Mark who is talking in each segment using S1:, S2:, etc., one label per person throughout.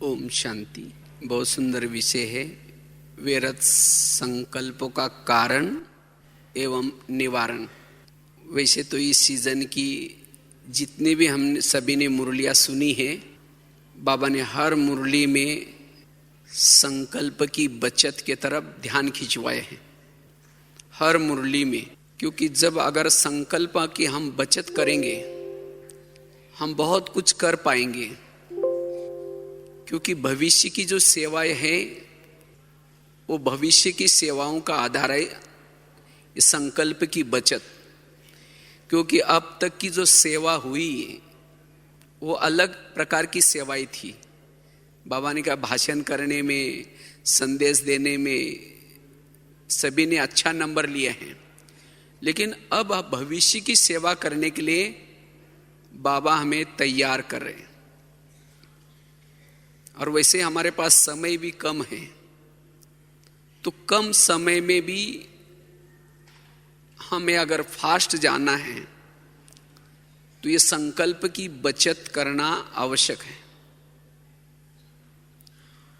S1: ओम शांति। बहुत सुंदर विषय है। व्यर्थ संकल्पों का कारण एवं निवारण। वैसे तो इस सीजन की जितनी भी हम सभी ने मुरलियाँ सुनी है, बाबा ने हर मुरली में संकल्प की बचत के तरफ ध्यान खिंचवाए हैं, हर मुरली में। क्योंकि जब अगर संकल्प की हम बचत करेंगे, हम बहुत कुछ कर पाएंगे। क्योंकि भविष्य की जो सेवाएं हैं, वो भविष्य की सेवाओं का आधार है इस संकल्प की बचत। क्योंकि अब तक की जो सेवा हुई वो अलग प्रकार की सेवाएं थी। बाबा ने कहा भाषण करने में, संदेश देने में सभी ने अच्छा नंबर लिए हैं, लेकिन अब भविष्य की सेवा करने के लिए बाबा हमें तैयार कर रहे हैं। और वैसे हमारे पास समय भी कम है, तो कम समय में भी हमें अगर फास्ट जाना है तो ये संकल्प की बचत करना आवश्यक है।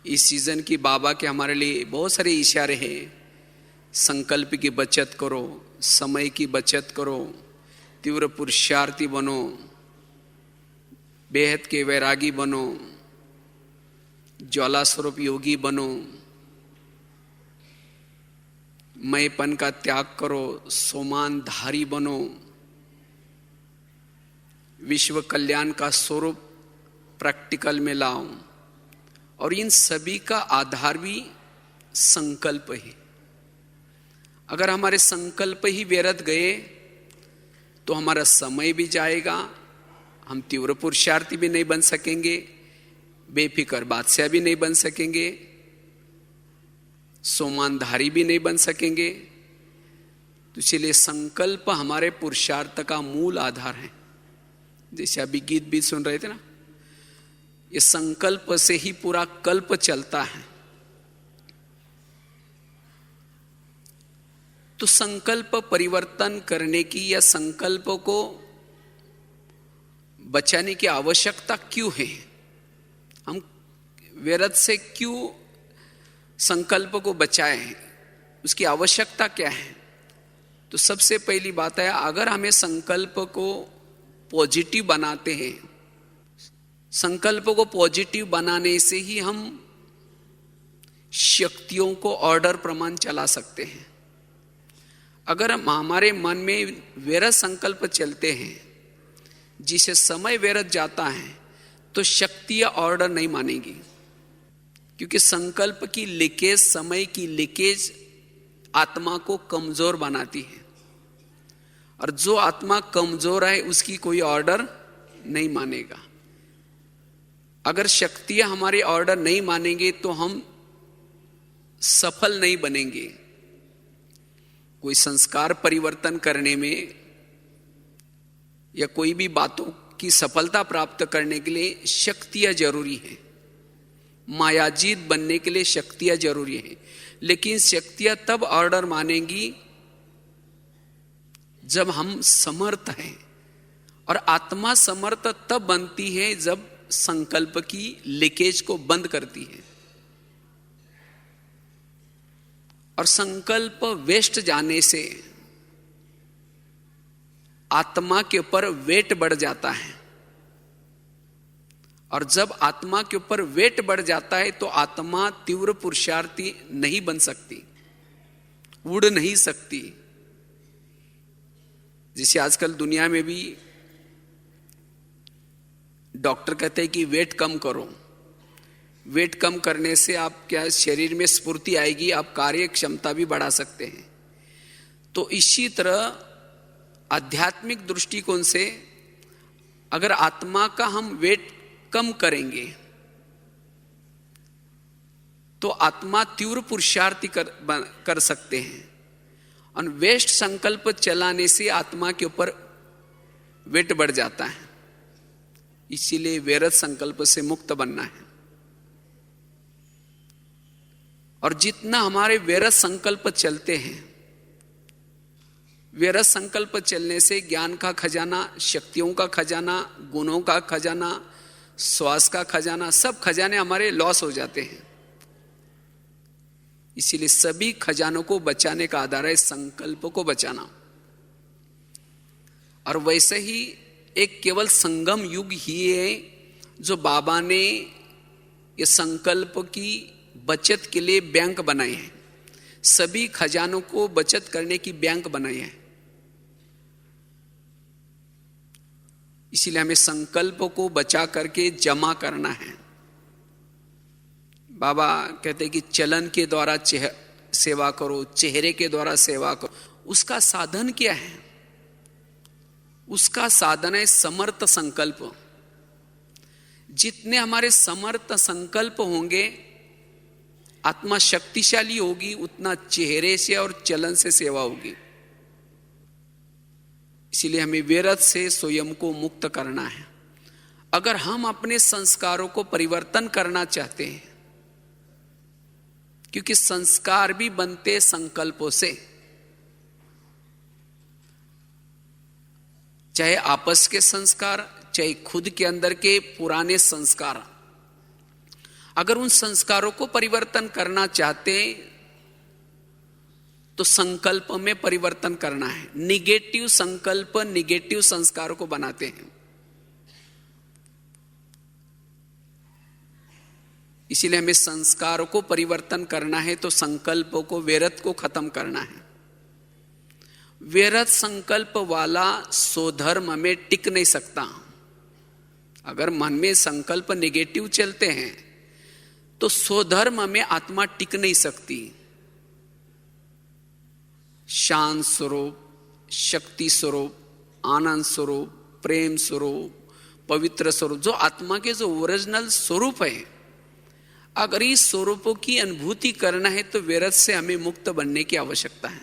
S1: इस सीजन की बाबा के हमारे लिए बहुत सारे इशारे हैं। संकल्प की बचत करो, समय की बचत करो, तीव्र पुरुषार्थी बनो, बेहद के वैरागी बनो, ज्वाला स्वरूप योगी बनो, मैंपन का त्याग करो, सोमान धारी बनो, विश्व कल्याण का स्वरूप प्रैक्टिकल में लाओ। और इन सभी का आधार भी संकल्प है। अगर हमारे संकल्प ही व्यर्थ गए तो हमारा समय भी जाएगा, हम तीव्र पुरुषार्थी भी नहीं बन सकेंगे, बेफिक्र बादशाह भी नहीं बन सकेंगे, सोमानधारी भी नहीं बन सकेंगे। तो इसलिए संकल्प हमारे पुरुषार्थ का मूल आधार है। जैसे अभी गीत भी सुन रहे थे ना, ये संकल्प से ही पूरा कल्प चलता है। तो संकल्प परिवर्तन करने की या संकल्प को बचाने की आवश्यकता क्यों है? हम व्यर्थ से क्यों संकल्प को बचाएं? उसकी आवश्यकता क्या है? तो सबसे पहली बात है, अगर हमें संकल्प को पॉजिटिव बनाते हैं, संकल्प को पॉजिटिव बनाने से ही हम शक्तियों को ऑर्डर प्रमाण चला सकते हैं। अगर हम हमारे मन में व्यर्थ संकल्प चलते हैं, जिसे समय व्यर्थ जाता है, तो शक्तियां ऑर्डर नहीं मानेगी। क्योंकि संकल्प की लीकेज, समय की लीकेज आत्मा को कमजोर बनाती है। और जो आत्मा कमजोर है उसकी कोई ऑर्डर नहीं मानेगा। अगर शक्तियां हमारे ऑर्डर नहीं मानेंगे तो हम सफल नहीं बनेंगे। कोई संस्कार परिवर्तन करने में या कोई भी बातों की सफलता प्राप्त करने के लिए शक्तियां जरूरी है। मायाजीत बनने के लिए शक्तियां जरूरी है। लेकिन शक्तियां तब ऑर्डर मानेंगी जब हम समर्थ हैं। और आत्मा समर्थ तब बनती है जब संकल्प की लीकेज को बंद करती है। और संकल्प वेस्ट जाने से आत्मा के ऊपर वेट बढ़ जाता है। और जब आत्मा के ऊपर वेट बढ़ जाता है तो आत्मा तीव्र पुरुषार्थी नहीं बन सकती, उड़ नहीं सकती। जैसे आजकल दुनिया में भी डॉक्टर कहते हैं कि वेट कम करो। वेट कम करने से आप क्या शरीर में स्फूर्ति आएगी, आप कार्य क्षमता भी बढ़ा सकते हैं। तो इसी तरह आध्यात्मिक दृष्टिकोण से अगर आत्मा का हम वेट कम करेंगे तो आत्मा तीव्र पुरुषार्थी कर सकते हैं। और वेस्ट संकल्प चलाने से आत्मा के ऊपर वेट बढ़ जाता है। इसीलिए व्यर्थ संकल्प से मुक्त बनना है। और जितना हमारे व्यर्थ संकल्प चलते हैं, व्यर्थ संकल्प चलने से ज्ञान का खजाना, शक्तियों का खजाना, गुणों का खजाना, श्वास का खजाना, सब खजाने हमारे लॉस हो जाते हैं। इसीलिए सभी खजानों को बचाने का आधार है संकल्प को बचाना। और वैसे ही एक केवल संगम युग ही है जो बाबा ने ये संकल्प की बचत के लिए बैंक बनाए हैं। सभी खजानों को बचत करने की बैंक बनाई है। इसीलिए हमें संकल्प को बचा करके जमा करना है। बाबा कहते हैं कि चलन के द्वारा सेवा करो, चेहरे के द्वारा सेवा करो। उसका साधन क्या है? उसका साधन है समर्थ संकल्प। जितने हमारे समर्थ संकल्प होंगे, आत्मा शक्तिशाली होगी, उतना चेहरे से और चलन से सेवा होगी। इसीलिए हमें विरत से स्वयं को मुक्त करना है। अगर हम अपने संस्कारों को परिवर्तन करना चाहते हैं, क्योंकि संस्कार भी बनते संकल्पों से, चाहे आपस के संस्कार, चाहे खुद के अंदर के पुराने संस्कार, अगर उन संस्कारों को परिवर्तन करना चाहते तो संकल्प में परिवर्तन करना है। निगेटिव संकल्प निगेटिव संस्कारों को बनाते हैं। इसीलिए हमें संस्कारों को परिवर्तन करना है तो संकल्पों को, विरत को खत्म करना है। विरत संकल्प वाला स्वधर्म में टिक नहीं सकता। अगर मन में संकल्प नेगेटिव चलते हैं तो स्वधर्म में आत्मा टिक नहीं सकती। शांत स्वरूप, शक्ति स्वरूप, आनंद स्वरूप, प्रेम स्वरूप, पवित्र स्वरूप, जो आत्मा के जो ओरिजिनल स्वरूप है, अगर इस स्वरूपों की अनुभूति करना है तो विरत से हमें मुक्त बनने की आवश्यकता है।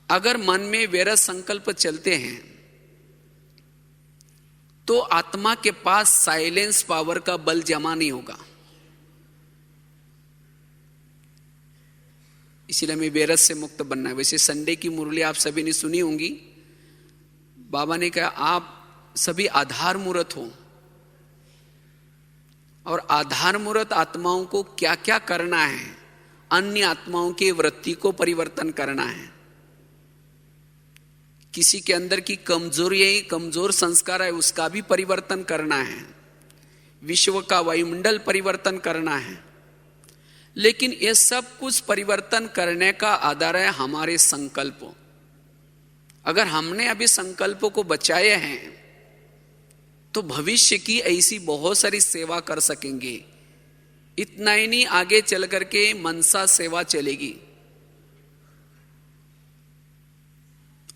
S1: अगर मन में विरत संकल्प चलते हैं तो आत्मा के पास साइलेंस पावर का बल जमा नहीं होगा। इसीलिए हमें विरत से मुक्त बनना है। वैसे संडे की मुरली आप सभी ने सुनी होंगी। बाबा ने कहा आप सभी आधार मूर्त हो, और आधार मूर्त आत्माओं को क्या क्या करना है, अन्य आत्माओं की वृत्ति को परिवर्तन करना है। किसी के अंदर की कमजोरी है, कमजोर संस्कार है, उसका भी परिवर्तन करना है। विश्व का वायुमंडल परिवर्तन करना है। लेकिन ये सब कुछ परिवर्तन करने का आधार है हमारे संकल्प। अगर हमने अभी संकल्पों को बचाए हैं तो भविष्य की ऐसी बहुत सारी सेवा कर सकेंगे। इतना ही नहीं, आगे चल करके मनसा सेवा चलेगी,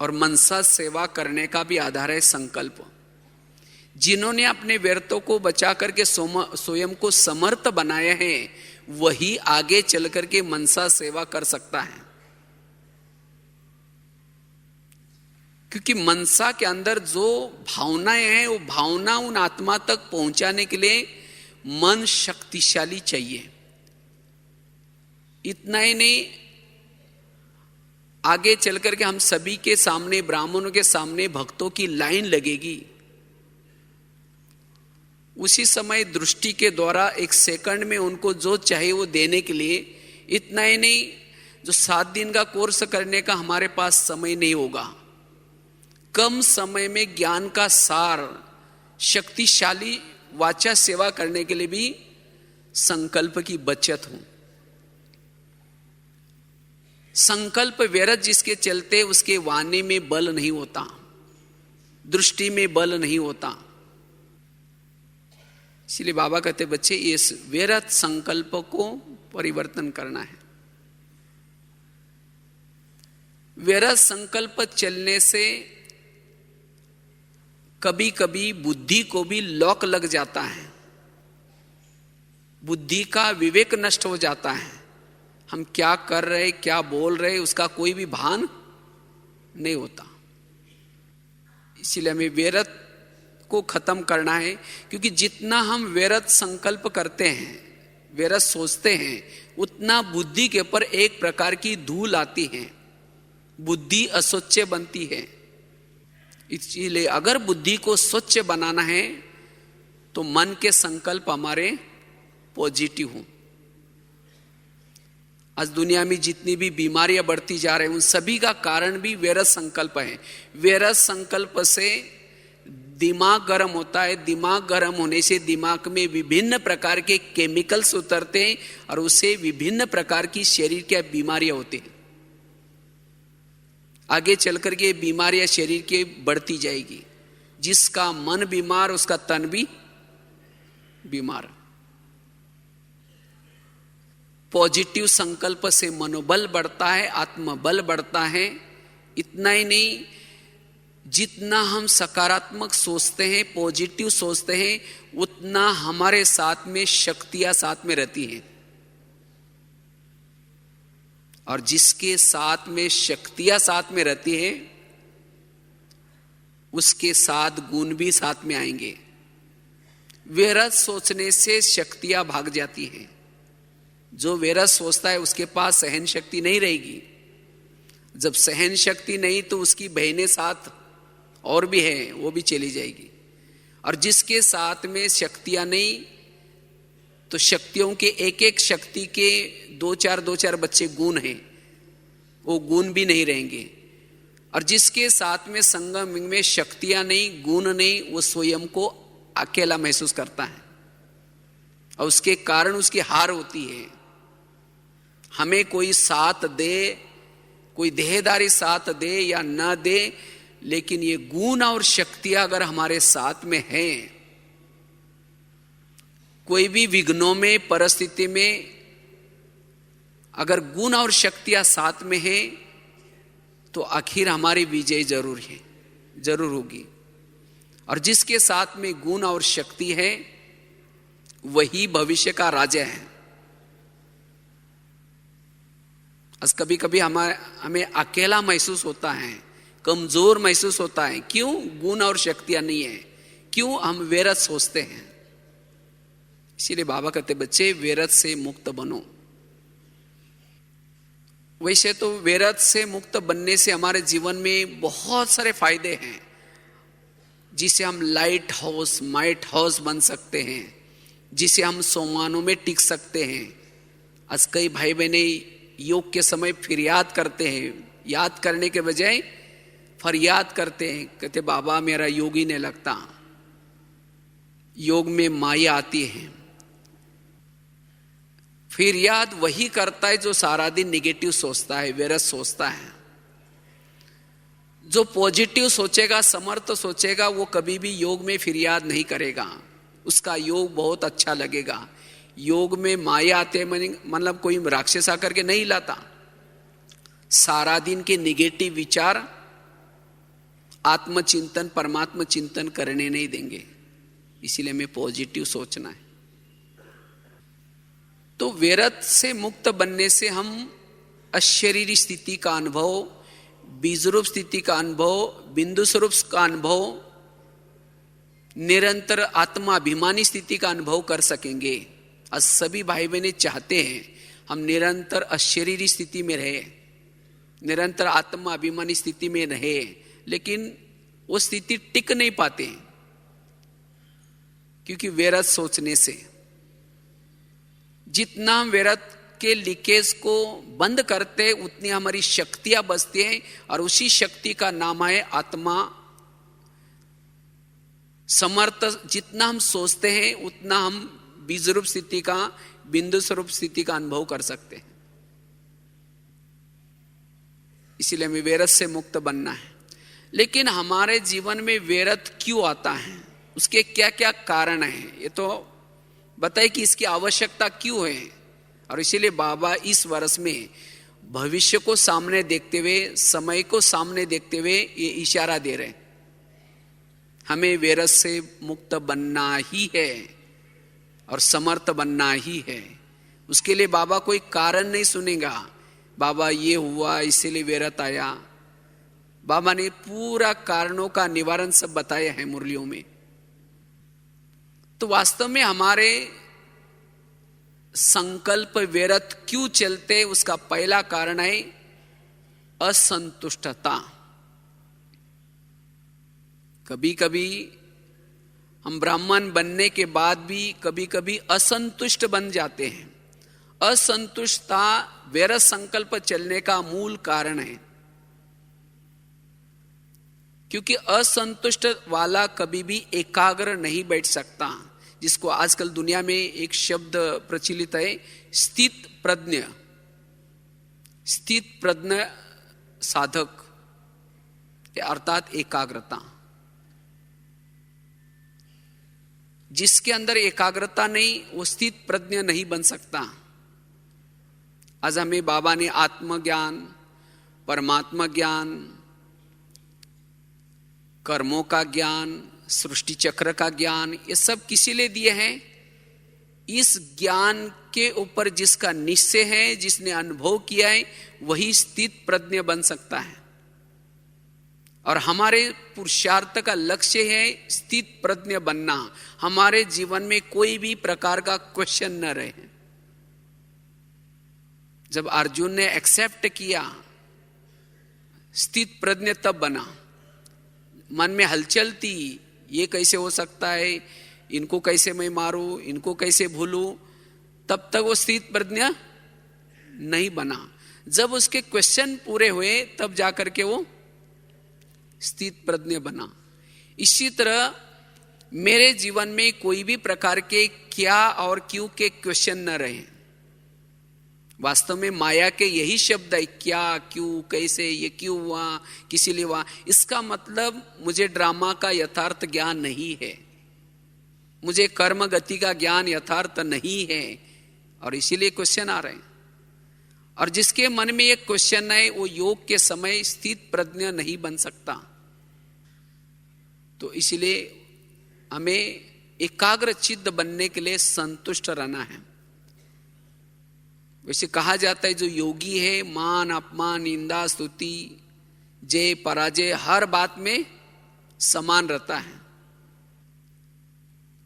S1: और मनसा सेवा करने का भी आधार है संकल्प। जिन्होंने अपने व्यर्थों को बचा करके स्वयं को समर्थ बनाया है, वही आगे चल करके मनसा सेवा कर सकता है। क्योंकि मनसा के अंदर जो भावनाएं हैं, वो भावना उन आत्मा तक पहुंचाने के लिए मन शक्तिशाली चाहिए। इतना ही नहीं, आगे चल करके हम सभी के सामने, ब्राह्मणों के सामने भक्तों की लाइन लगेगी। उसी समय दृष्टि के द्वारा एक सेकंड में उनको जो चाहिए वो देने के लिए, इतना ही नहीं, जो 7 दिन का कोर्स करने का हमारे पास समय नहीं होगा, कम समय में ज्ञान का सार, शक्तिशाली वाचा सेवा करने के लिए भी संकल्प की बचत हो। संकल्प विरत जिसके चलते उसके वाणी में बल नहीं होता, दृष्टि में बल नहीं होता। इसलिए बाबा कहते बच्चे, इस विरत संकल्प को परिवर्तन करना है। विरत संकल्प चलने से कभी कभी बुद्धि को भी लॉक लग जाता है, बुद्धि का विवेक नष्ट हो जाता है। हम क्या कर रहे, क्या बोल रहे, उसका कोई भी भान नहीं होता। इसीलिए हमें विरत को खत्म करना है। क्योंकि जितना हम विरत संकल्प करते हैं, विरत सोचते हैं, उतना बुद्धि के ऊपर एक प्रकार की धूल आती है, बुद्धि अस्वच्छ बनती है। इसलिए अगर बुद्धि को स्वच्छ बनाना है तो मन के संकल्प हमारे पॉजिटिव हों। आज दुनिया में जितनी भी बीमारियां बढ़ती जा रही हैं उन सभी का कारण भी व्यर्थ संकल्प है। व्यर्थ संकल्प से दिमाग गर्म होता है, दिमाग गर्म होने से दिमाग में विभिन्न प्रकार के केमिकल्स उतरते हैं और उससे विभिन्न प्रकार की शरीर की बीमारियां होती हैं। आगे चलकर के बीमारियां शरीर के बढ़ती जाएगी। जिसका मन बीमार उसका तन भी बीमार। पॉजिटिव संकल्प से मनोबल बढ़ता है, आत्मबल बढ़ता है। इतना ही नहीं, जितना हम सकारात्मक सोचते हैं, पॉजिटिव सोचते हैं, उतना हमारे साथ में शक्तियां साथ में रहती हैं। और जिसके साथ में शक्तियां साथ में रहती है उसके साथ गुण भी साथ में आएंगे। व्यर्थ सोचने से शक्तियां भाग जाती हैं। जो व्यर्थ सोचता है उसके पास सहन शक्ति नहीं रहेगी। जब सहन शक्ति नहीं तो उसकी बहनें साथ और भी है, वो भी चली जाएगी। और जिसके साथ में शक्तियां नहीं तो शक्तियों के एक एक शक्ति के दो चार बच्चे गुण हैं, वो गुण भी नहीं रहेंगे। और जिसके साथ में संगम में शक्तियां नहीं, गुण नहीं, वो स्वयं को अकेला महसूस करता है और उसके कारण उसकी हार होती है। हमें कोई साथ दे, कोई देहदारी साथ दे या न दे, लेकिन ये गुण और शक्तियां अगर हमारे साथ में हैं, कोई भी विघ्नों में, परिस्थिति में अगर गुण और शक्तियां साथ में हैं तो आखिर हमारी विजय जरूर होगी। और जिसके साथ में गुण और शक्ति है वही भविष्य का राजा है। आज कभी कभी हमें अकेला महसूस होता है, कमजोर महसूस होता है। क्यों? गुण और शक्तियां नहीं है। क्यों? हम व्यर्थ सोचते हैं। इसीलिए बाबा कहते बच्चे व्यर्थ से मुक्त बनो। वैसे तो व्यर्थ से मुक्त बनने से हमारे जीवन में बहुत सारे फायदे हैं, जिसे हम लाइट हाउस, माइट हाउस बन सकते हैं, जिसे हम सोमानों में टिक सकते हैं। आज कई भाई बहने योग के समय फरियाद करते हैं, याद करने के बजाय फरियाद करते हैं। कहते बाबा मेरा योग ही नहीं लगता, योग में माया आती है। फिर याद वही करता है जो सारा दिन निगेटिव सोचता है, व्यर्थ सोचता है। जो पॉजिटिव सोचेगा, समर्थ सोचेगा, वो कभी भी योग में फिर याद नहीं करेगा, उसका योग बहुत अच्छा लगेगा। योग में माया आते मतलब कोई राक्षस आकर के नहीं लाता। सारा दिन के निगेटिव विचार आत्मचिंतन, परमात्मा चिंतन करने नहीं देंगे। इसीलिए हमें पॉजिटिव सोचना है। तो व्यर्थ से मुक्त बनने से हम अशरीरी स्थिति का अनुभव, बीजरूप स्थिति का अनुभव, बिंदु स्वरूप का अनुभव, निरंतर आत्माभिमानी स्थिति का अनुभव कर सकेंगे। आज सभी भाई बहने चाहते हैं हम निरंतर अशरीरी स्थिति में रहे, निरंतर आत्माभिमानी स्थिति में रहे, लेकिन वो स्थिति टिक नहीं पाते क्योंकि व्यर्थ सोचने से। जितना हम व्यर्थ के लीकेज को बंद करते उतनी हमारी शक्तियां बचती हैं और उसी शक्ति का नाम है आत्मा। समर्थ जितना हम सोचते हैं उतना हम बीज रूप स्थिति का, बिंदु स्वरूप स्थिति का अनुभव कर सकते हैं। इसीलिए हमें व्यर्थ से मुक्त बनना है। लेकिन हमारे जीवन में व्यर्थ क्यों आता है, उसके क्या क्या कारण हैं, ये तो बताए कि इसकी आवश्यकता क्यों है। और इसीलिए बाबा इस वर्ष में भविष्य को सामने देखते हुए, समय को सामने देखते हुए ये इशारा दे रहे हैं, हमें व्यर्थ से मुक्त बनना ही है और समर्थ बनना ही है। उसके लिए बाबा कोई कारण नहीं सुनेगा, बाबा ये हुआ इसीलिए व्यर्थ आया। बाबा ने पूरा कारणों का निवारण सब बताया है मुरलियों में। तो वास्तव में हमारे संकल्प व्यर्थ क्यों चलते, उसका पहला कारण है असंतुष्टता। कभी कभी हम ब्राह्मण बनने के बाद भी कभी कभी असंतुष्ट बन जाते हैं। असंतुष्टता वैरस संकल्प चलने का मूल कारण है, क्योंकि असंतुष्ट वाला कभी भी एकाग्र नहीं बैठ सकता, जिसको आजकल दुनिया में एक शब्द प्रचलित है, स्थित प्रज्ञ। स्थित प्रज्ञ साधक अर्थात एकाग्रता। जिसके अंदर एकाग्रता नहीं वो स्थित प्रज्ञ नहीं बन सकता। आज हमें बाबा ने आत्मज्ञान, परमात्मा ज्ञान, कर्मों का ज्ञान, सृष्टि चक्र का ज्ञान, ये सब किसी लिए दिए हैं? इस ज्ञान के ऊपर जिसका निश्चय है, जिसने अनुभव किया है, वही स्थित प्रज्ञ बन सकता है। और हमारे पुरुषार्थ का लक्ष्य है स्थित प्रज्ञ बनना। हमारे जीवन में कोई भी प्रकार का क्वेश्चन न रहे। जब अर्जुन ने एक्सेप्ट किया, स्थित प्रज्ञ तब बना। मन में हलचल थी, ये कैसे हो सकता है, इनको कैसे मैं मारूं, इनको कैसे भूलूं, तब तक वो स्थित प्रज्ञ नहीं बना। जब उसके क्वेश्चन पूरे हुए तब जाकर के वो स्थित प्रज्ञ बना। इसी तरह मेरे जीवन में कोई भी प्रकार के क्या और क्यों के क्वेश्चन न रहे। वास्तव में माया के यही शब्द है, क्या, क्यों, कैसे, ये क्यों हुआ, किसी लिए हुआ। इसका मतलब मुझे ड्रामा का यथार्थ ज्ञान नहीं है, मुझे कर्म गति का ज्ञान यथार्थ नहीं है, और इसीलिए क्वेश्चन आ रहे हैं। और जिसके मन में एक क्वेश्चन है वो योग के समय स्थित प्रज्ञ नहीं बन सकता। तो इसलिए हमें एकाग्र चित्त बनने के लिए संतुष्ट रहना है। वैसे कहा जाता है जो योगी है मान अपमान निंदा स्तुति जय पराजय हर बात में समान रहता है।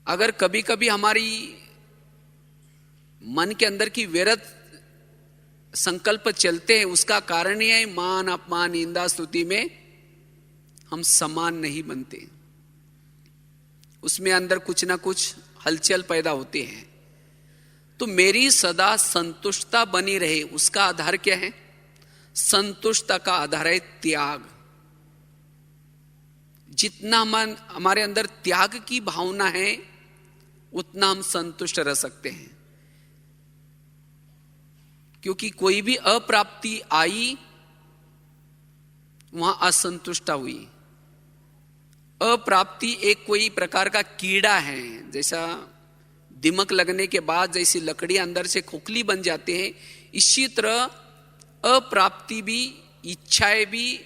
S1: अगर कभी कभी हमारी मन के अंदर की व्यर्थ संकल्प चलते हैं, उसका कारण यह है मान अपमान निंदा स्तुति में हम समान नहीं बनते, उसमें अंदर कुछ ना कुछ हलचल पैदा होते हैं। तो मेरी सदा संतुष्टता बनी रहे, उसका आधार क्या है? संतुष्टता का आधार है त्याग। जितना मन हमारे अंदर त्याग की भावना है उतना हम संतुष्ट रह सकते हैं। क्योंकि कोई भी अप्राप्ति आई वहां असंतुष्टता हुई। अप्राप्ति एक कोई प्रकार का कीड़ा है, जैसा दिमक लगने के बाद जैसी लकड़ियां अंदर से खोखली बन जाते हैं, इसी तरह अप्राप्ति भी, इच्छाएं भी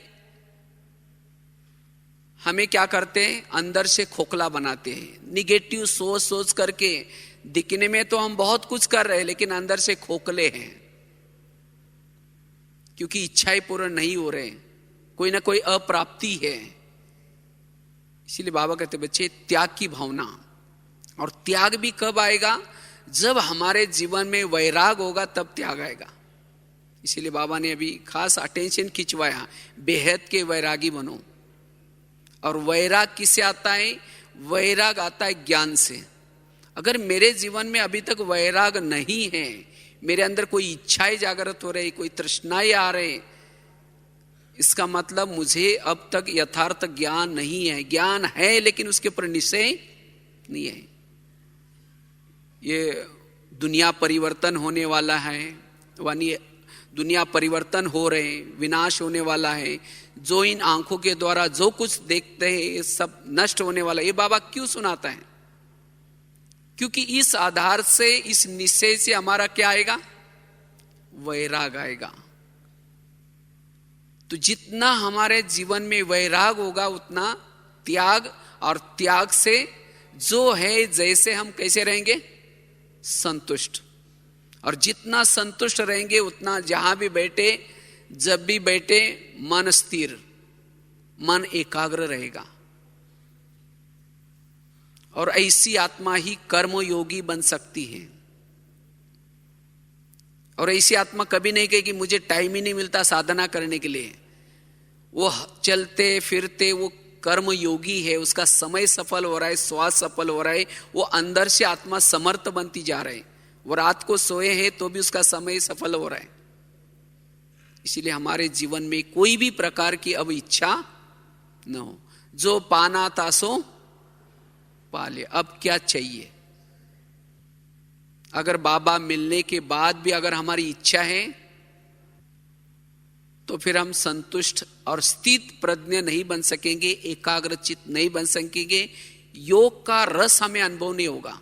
S1: हमें क्या करते हैं, अंदर से खोखला बनाते हैं। निगेटिव सोच सोच करके दिखने में तो हम बहुत कुछ कर रहे हैं लेकिन अंदर से खोखले हैं, क्योंकि इच्छाएं पूर्ण नहीं हो रहे, कोई ना कोई अप्राप्ति है। इसीलिए बाबा कहते बच्चे त्याग की भावना। और त्याग भी कब आएगा? जब हमारे जीवन में वैराग होगा तब त्याग आएगा। इसीलिए बाबा ने अभी खास अटेंशन खिंचवाया, बेहद के वैरागी बनो। और वैराग किससे आता है? वैराग आता है ज्ञान से। अगर मेरे जीवन में अभी तक वैराग नहीं है, मेरे अंदर कोई इच्छाएं जागृत हो रही, कोई तृष्णाएं आ रहे, इसका मतलब मुझे अब तक यथार्थ ज्ञान नहीं है। ज्ञान है लेकिन उसके ऊपर निश्चय नहीं है। ये दुनिया परिवर्तन होने वाला है, यानी दुनिया परिवर्तन हो रहे, विनाश होने वाला है, जो इन आंखों के द्वारा जो कुछ देखते हैं ये सब नष्ट होने वाला है। ये बाबा क्यों सुनाता है? क्योंकि इस आधार से, इस निश्चय से हमारा क्या आएगा? वैराग आएगा। तो जितना हमारे जीवन में वैराग होगा उतना त्याग, और त्याग से जो है जैसे हम कैसे रहेंगे? संतुष्ट। और जितना संतुष्ट रहेंगे उतना जहां भी बैठे, जब भी बैठे, मन स्थिर, मन एकाग्र रहेगा। और ऐसी आत्मा ही कर्म योगी बन सकती है। और ऐसी आत्मा कभी नहीं कहेगी मुझे टाइम ही नहीं मिलता साधना करने के लिए। वो चलते फिरते वो कर्म योगी है, उसका समय सफल हो रहा है, श्वास सफल हो रहा है, वो अंदर से आत्मा समर्थ बनती जा रहा है। वो रात को सोए हैं तो भी उसका समय सफल हो रहा है। इसीलिए हमारे जीवन में कोई भी प्रकार की अब इच्छा न हो। जो पाना था सो पाले, अब क्या चाहिए। अगर बाबा मिलने के बाद भी अगर हमारी इच्छा है तो फिर हम संतुष्ट और स्थित प्रज्ञ नहीं बन सकेंगे, एकाग्रचित नहीं बन सकेंगे, योग का रस हमें अनुभव नहीं होगा।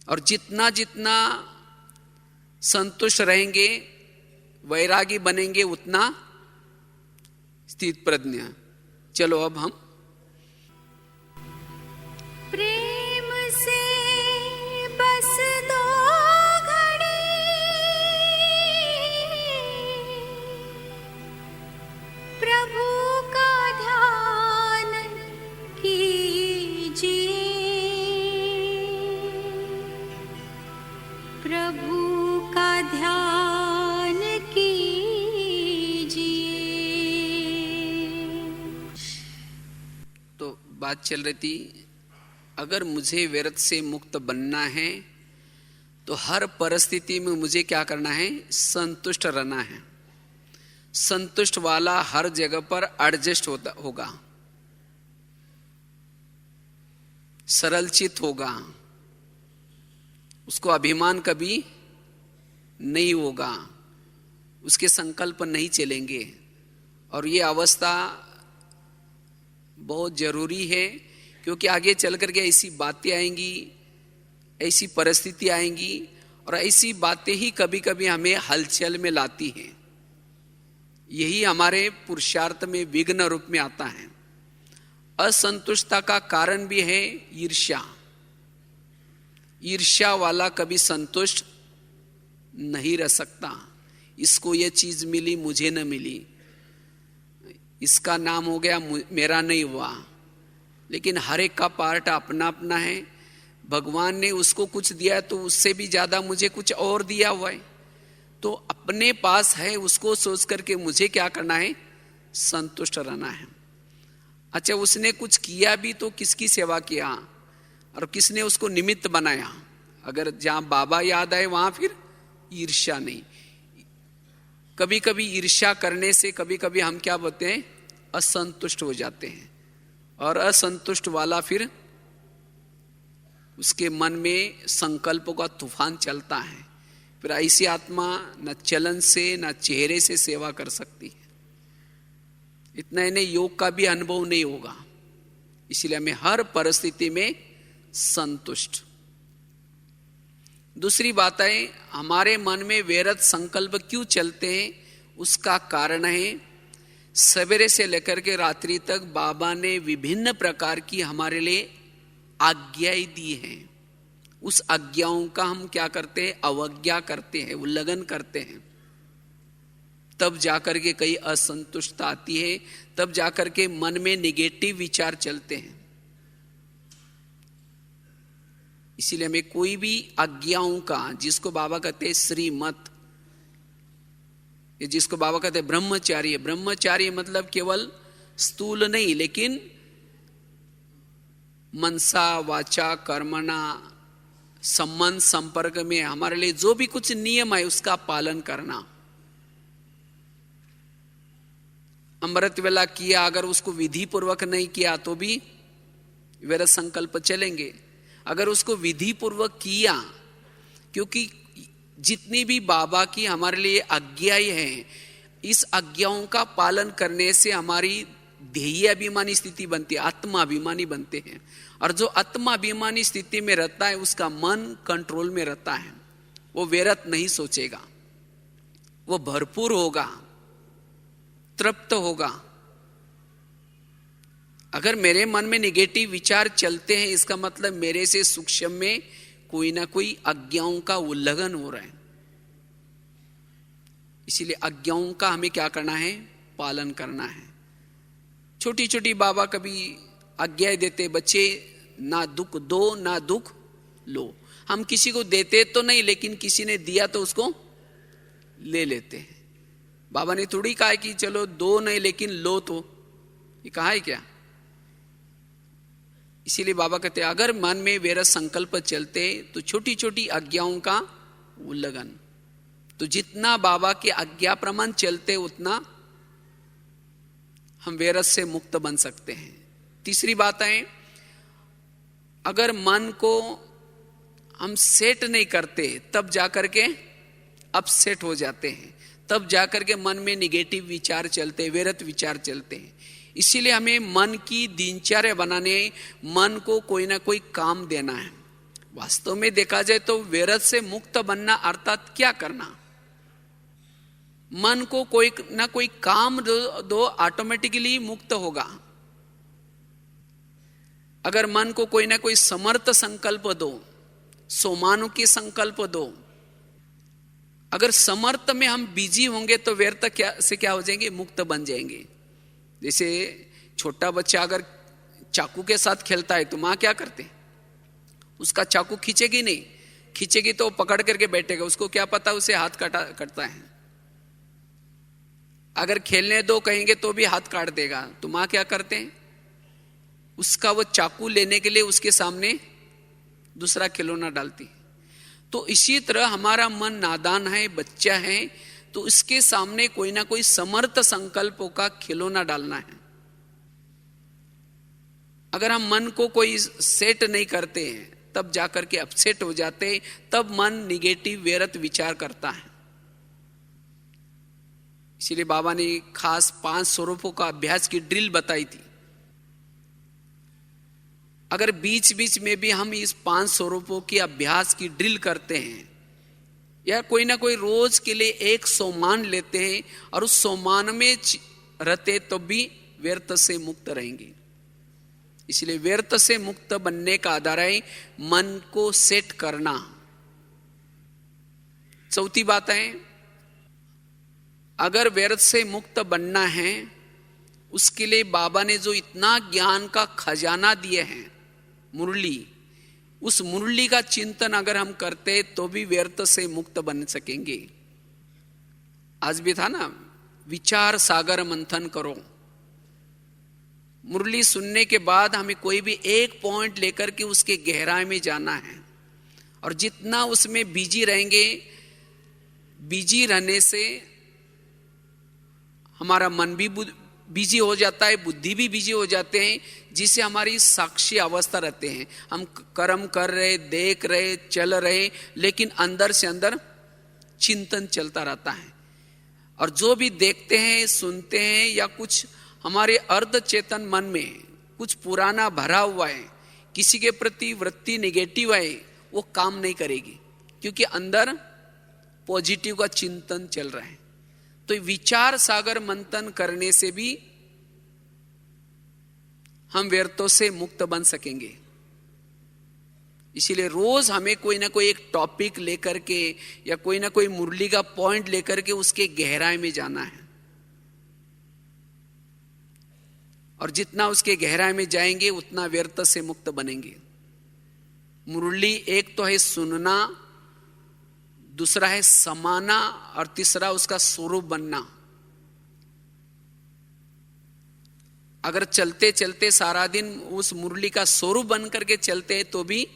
S1: और जितना जितना संतुष्ट रहेंगे, वैरागी बनेंगे, उतना स्थित प्रज्ञ। चलो अब हम
S2: प्रेम से बस दो घड़ी प्रभु का ध्यान कीजिए, प्रभु का ध्यान कीजिए।
S1: तो बात चल रही थी, अगर मुझे व्यर्थ से मुक्त बनना है तो हर परिस्थिति में मुझे क्या करना है, संतुष्ट रहना है। संतुष्ट वाला हर जगह पर एडजस्ट होगा, सरलचित होगा, उसको अभिमान कभी नहीं होगा, उसके संकल्प नहीं चलेंगे। और ये अवस्था बहुत जरूरी है, क्योंकि आगे चल करके ऐसी बातें आएंगी, ऐसी परिस्थिति आएंगी, और ऐसी बातें ही कभी कभी हमें हलचल में लाती हैं। यही हमारे पुरुषार्थ में विघ्न रूप में आता है। असंतुष्टता का कारण भी है ईर्ष्या। ईर्ष्या वाला कभी संतुष्ट नहीं रह सकता। इसको ये चीज मिली, मुझे न मिली, इसका नाम हो गया, मेरा नहीं हुआ। लेकिन हर एक का पार्ट अपना अपना है। भगवान ने उसको कुछ दिया तो उससे भी ज्यादा मुझे कुछ और दिया हुआ है। तो अपने पास है उसको सोच करके मुझे क्या करना है, संतुष्ट रहना है। अच्छा, उसने कुछ किया भी तो किसकी सेवा किया और किसने उसको निमित्त बनाया। अगर जहां बाबा याद आए वहां फिर ईर्ष्या नहीं। कभी कभी ईर्ष्या करने से कभी कभी हम क्या बोलते हैं, असंतुष्ट हो जाते हैं। और असंतुष्ट वाला फिर उसके मन में संकल्पों का तूफान चलता है। फिर ऐसी आत्मा न चलन से न चेहरे से सेवा कर सकती है। इतना ही नहीं, योग का भी अनुभव नहीं होगा। इसलिए हमें हर परिस्थिति में संतुष्ट। दूसरी बात है, हमारे मन में व्यर्थ संकल्प क्यों चलते हैं, उसका कारण है सवेरे से लेकर के रात्रि तक बाबा ने विभिन्न प्रकार की हमारे लिए आज्ञाएं दी हैं। उस आज्ञाओं का हम क्या करते हैं, अवज्ञा करते हैं, उल्लंघन करते हैं। तब जाकर के कई असंतुष्टता आती है, तब जाकर के मन में निगेटिव विचार चलते हैं। इसीलिए हमें कोई भी आज्ञाओं का, जिसको बाबा कहते हैं श्रीमत, जिसको बाबा कहते हैं ब्रह्मचार्य। ब्रह्मचार्य मतलब केवल स्थूल नहीं, लेकिन मनसा वाचा कर्मणा संबंध संपर्क में हमारे लिए जो भी कुछ नियम है उसका पालन करना। अमृत वेला किया, अगर उसको विधि पूर्वक नहीं किया तो भी व्यर्थ संकल्प चलेंगे। अगर उसको विधि पूर्वक किया, क्योंकि जितनी भी बाबा की हमारे लिए आज्ञाएं हैं, इस आज्ञाओं का पालन करने से हमारी ध्येय अभिमानी स्थिति बनती है, आत्माभिमानी बनते हैं। और जो आत्माभिमानी स्थिति में रहता है उसका मन कंट्रोल में रहता है। वो व्यर्थ नहीं सोचेगा, वो भरपूर होगा, तृप्त होगा। अगर मेरे मन में निगेटिव विचार चलते हैं, इसका मतलब मेरे से सूक्ष्म में कोई ना कोई आज्ञाओं का उल्लंघन हो रहा है। इसीलिए आज्ञाओं का हमें क्या करना है, पालन करना है। छोटी छोटी बाबा कभी आज्ञाएं देते, बच्चे ना दुख दो ना दुख लो। हम किसी को देते तो नहीं, लेकिन किसी ने दिया तो उसको ले लेते हैं। बाबा ने थोड़ी कहा कि चलो दो नहीं लेकिन लो तो, ये कहा है क्या? इसीलिए बाबा कहते हैं अगर मन में व्यर्थ संकल्प चलते तो छोटी छोटी आज्ञाओं का उल्लंघन। तो जितना बाबा के आज्ञा प्रमाण चलते उतना हम व्यर्थ से मुक्त बन सकते हैं। तीसरी बात है, अगर मन को हम सेट नहीं करते तब जाकर के अपसेट हो जाते हैं, तब जाकर के मन में निगेटिव विचार चलते, व्यर्थ विचार चलते हैं। इसीलिए हमें मन की दिनचर्या बनाने, मन को कोई ना कोई काम देना है। वास्तव में देखा जाए तो व्यर्थ से मुक्त बनना अर्थात क्या करना? मन को कोई ना कोई काम दो, ऑटोमेटिकली मुक्त होगा। अगर मन को कोई ना कोई समर्थ संकल्प दो, सोमानु की संकल्प दो, अगर समर्थ में हम बिजी होंगे तो व्यर्थ क्या हो जाएंगे? मुक्त बन जाएंगे। जैसे छोटा बच्चा अगर चाकू के साथ खेलता है तो माँ क्या करते? उसका चाकू खींचेगी नहीं, खींचेगी तो पकड़ करके बैठेगा, उसको क्या पता उसे हाथ कटता है। अगर खेलने दो कहेंगे तो भी हाथ काट देगा। तो माँ क्या करते हैं? उसका वो चाकू लेने के लिए उसके सामने दूसरा खिलौना डालती। तो इसी तरह हमारा मन नादान है, बच्चा है, तो इसके सामने कोई ना कोई समर्थ संकल्पों का खिलौना डालना है। अगर हम मन को कोई सेट नहीं करते हैं तब जाकर के अपसेट हो जाते, तब मन निगेटिव व्यर्थ विचार करता है। इसलिए बाबा ने खास 5 स्वरूपों का अभ्यास की ड्रिल बताई थी। अगर बीच बीच में भी हम इस 5 स्वरूपों के अभ्यास की ड्रिल करते हैं, या कोई ना कोई रोज के लिए एक सोमान लेते हैं और उस सोमान में रहते तो भी व्यर्थ से मुक्त रहेंगे। इसलिए व्यर्थ से मुक्त बनने का आधार है मन को सेट करना। चौथी बात है, अगर व्यर्थ से मुक्त बनना है उसके लिए बाबा ने जो इतना ज्ञान का खजाना दिए हैं, मुरली, उस मुरली का चिंतन अगर हम करते तो भी व्यर्थ से मुक्त बन सकेंगे। आज भी था ना, विचार सागर मंथन करो। मुरली सुनने के बाद हमें कोई भी एक पॉइंट लेकर के उसके गहराई में जाना है, और जितना उसमें बिजी रहेंगे, बिजी रहने से हमारा मन भी बिजी हो जाता है, बुद्धि भी बिजी हो जाते हैं, जिससे हमारी साक्षी अवस्था रहते हैं। हम कर्म कर रहे, देख रहे, चल रहे, लेकिन अंदर से अंदर चिंतन चलता रहता है। और जो भी देखते हैं, सुनते हैं, या कुछ हमारे अर्ध चेतन मन में कुछ पुराना भरा हुआ है, किसी के प्रति वृत्ति निगेटिव है, वो काम नहीं करेगी, क्योंकि अंदर पॉजिटिव का चिंतन चल रहा है। तो विचार सागर मंथन करने से भी हम व्यर्थों से मुक्त बन सकेंगे। इसीलिए रोज हमें कोई ना कोई एक टॉपिक लेकर के या कोई ना कोई मुरली का पॉइंट लेकर के उसके गहराई में जाना है, और जितना उसके गहराई में जाएंगे उतना व्यर्थ से मुक्त बनेंगे। मुरली एक तो है सुनना, दूसरा है समाना, और तीसरा उसका स्वरूप बनना। अगर चलते चलते सारा दिन उस मुरली का स्वरूप बन करके चलते हैं तो भी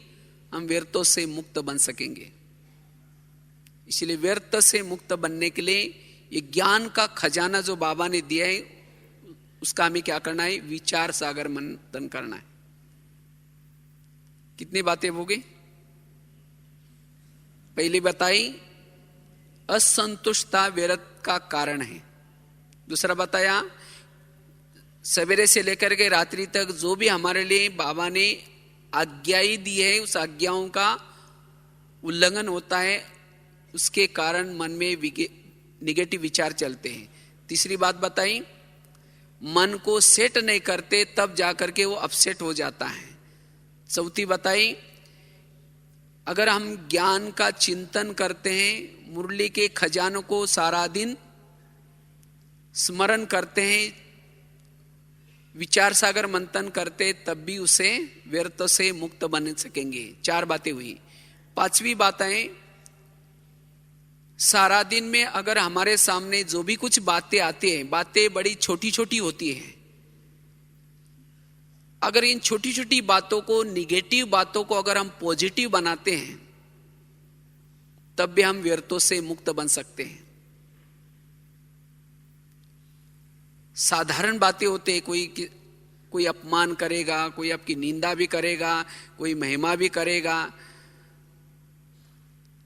S1: हम व्यर्थों से मुक्त बन सकेंगे। इसलिए व्यर्थ से मुक्त बनने के लिए ये ज्ञान का खजाना जो बाबा ने दिया है, उसका हमें क्या करना है? विचार सागर मंथन करना है। कितनी बातें हो गई? पहली बताई असंतुष्टता व्यर्थ का कारण है। दूसरा बताया सवेरे से लेकर के रात्रि तक जो भी हमारे लिए बाबा ने आज्ञाएं दी है, उस आज्ञाओं का उल्लंघन होता है, उसके कारण मन में निगेटिव विचार चलते हैं। तीसरी बात बताई, मन को सेट नहीं करते तब जाकर के वो अपसेट हो जाता है। चौथी बताई, अगर हम ज्ञान का चिंतन करते हैं, मुरली के खजानों को सारा दिन स्मरण करते हैं, विचार सागर मंथन करते, तब भी उसे व्यर्थ से मुक्त बन सकेंगे। 4 बातें हुई। 5वीं बात है, सारा दिन में अगर हमारे सामने जो भी कुछ बातें आती हैं, बातें बड़ी छोटी छोटी होती हैं, अगर इन छोटी छोटी बातों को, निगेटिव बातों को अगर हम पॉजिटिव बनाते हैं, तब भी हम व्यर्थों से मुक्त बन सकते हैं। साधारण बातें होते हैं, कोई अपमान करेगा, कोई आपकी निंदा भी करेगा, कोई महिमा भी करेगा,